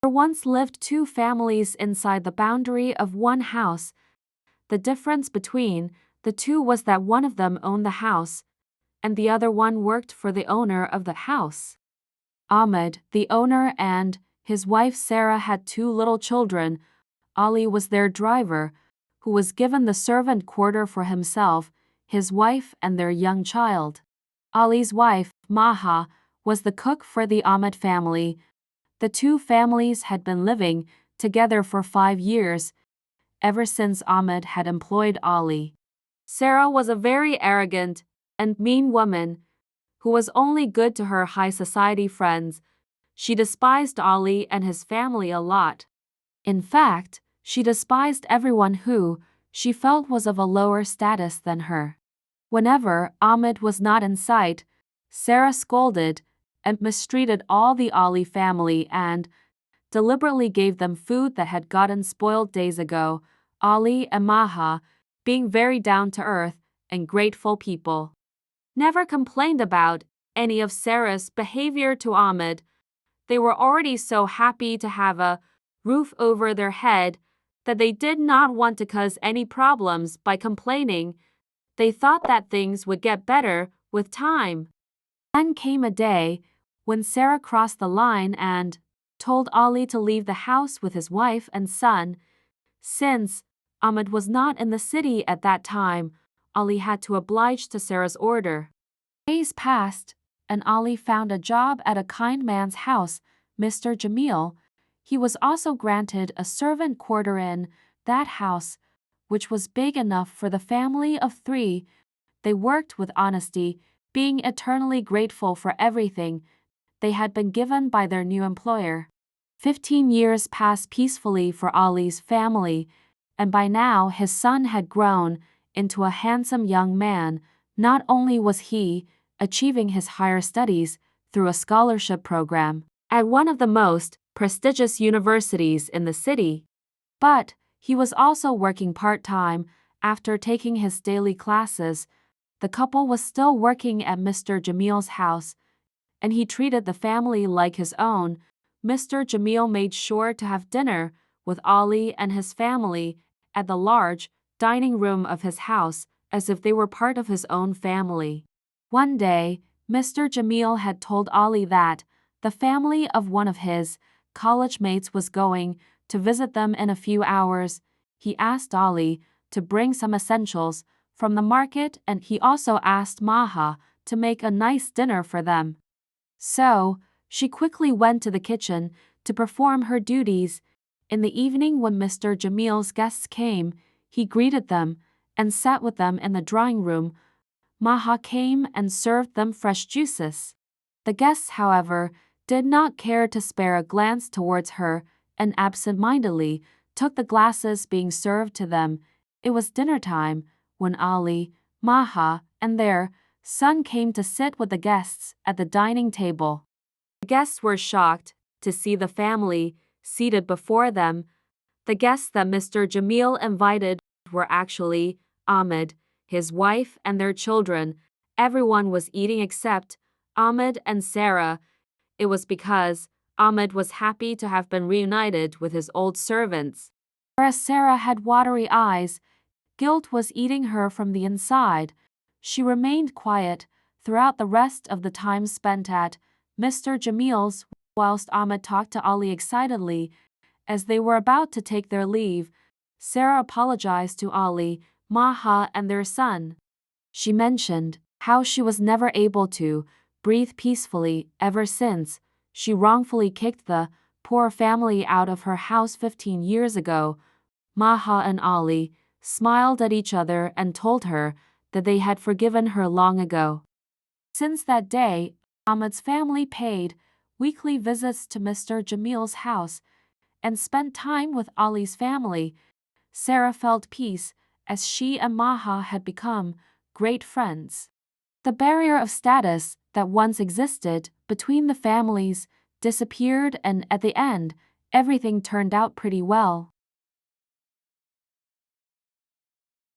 There once lived two families inside the boundary of one house. The difference between the two was that one of them owned the house, and the other one worked for the owner of the house. Ahmed, the owner, and his wife Sarah had two little children. Ali was their driver, who was given the servant quarter for himself, his wife, and their young child. Ali's wife, Maha, was the cook for the Ahmed family. The two families had been living together for 5 years, ever since Ahmed had employed Ali. Sarah was a very arrogant and mean woman who was only good to her high society friends. She despised Ali and his family a lot. In fact, she despised everyone who she felt was of a lower status than her. Whenever Ahmed was not in sight, Sarah scolded and mistreated all the Ali family and deliberately gave them food that had gotten spoiled days ago. Ali and Maha, being very down-to-earth and grateful people, never complained about any of Sarah's behavior to Ahmed. They were already so happy to have a roof over their head that they did not want to cause any problems by complaining. They thought that things would get better with time. Then came a day when Sarah crossed the line and told Ali to leave the house with his wife and son. Since Ahmed was not in the city at that time, Ali had to oblige to Sarah's order. Days passed, and Ali found a job at a kind man's house, Mr. Jamil. He was also granted a servant quarter in that house, which was big enough for the family of 3. They worked with honesty, being eternally grateful for everything they had been given by their new employer. 15 years passed peacefully for Ali's family, and by now his son had grown into a handsome young man. Not only was he achieving his higher studies through a scholarship program at one of the most prestigious universities in the city, but he was also working part-time after taking his daily classes. The couple was still working at Mr. Jamil's house, and he treated the family like his own. Mr. Jamil made sure to have dinner with Ali and his family at the large dining room of his house, as if they were part of his own family. One day, Mr. Jamil had told Ali that the family of one of his college mates was going to visit them in a few hours. He asked Ali to bring some essentials from the market, and he also asked Maha to make a nice dinner for them. So, she quickly went to the kitchen to perform her duties. In the evening, when Mr. Jamil's guests came, he greeted them and sat with them in the drawing room. Maha came and served them fresh juices. The guests, however, did not care to spare a glance towards her and absent-mindedly took the glasses being served to them. It was dinner time when Ali, Maha, and their son came to sit with the guests at the dining table. The guests were shocked to see the family seated before them. The guests that Mr. Jamil invited were actually Ahmed, his wife, and their children. Everyone was eating except Ahmed and Sarah. It was because Ahmed was happy to have been reunited with his old servants, whereas Sarah had watery eyes. Guilt was eating her from the inside. She remained quiet throughout the rest of the time spent at Mr. Jamil's, whilst Ahmed talked to Ali excitedly. As they were about to take their leave, Sarah apologized to Ali, Maha, and their son. She mentioned how she was never able to breathe peacefully ever since she wrongfully kicked the poor family out of her house 15 years ago. Maha and Ali smiled at each other and told her that they had forgiven her long ago. Since that day, Ahmed's family paid weekly visits to Mr. Jamil's house and spent time with Ali's family. Sarah felt peace as she and Maha had become great friends. The barrier of status that once existed between the families disappeared, and at the end, everything turned out pretty well.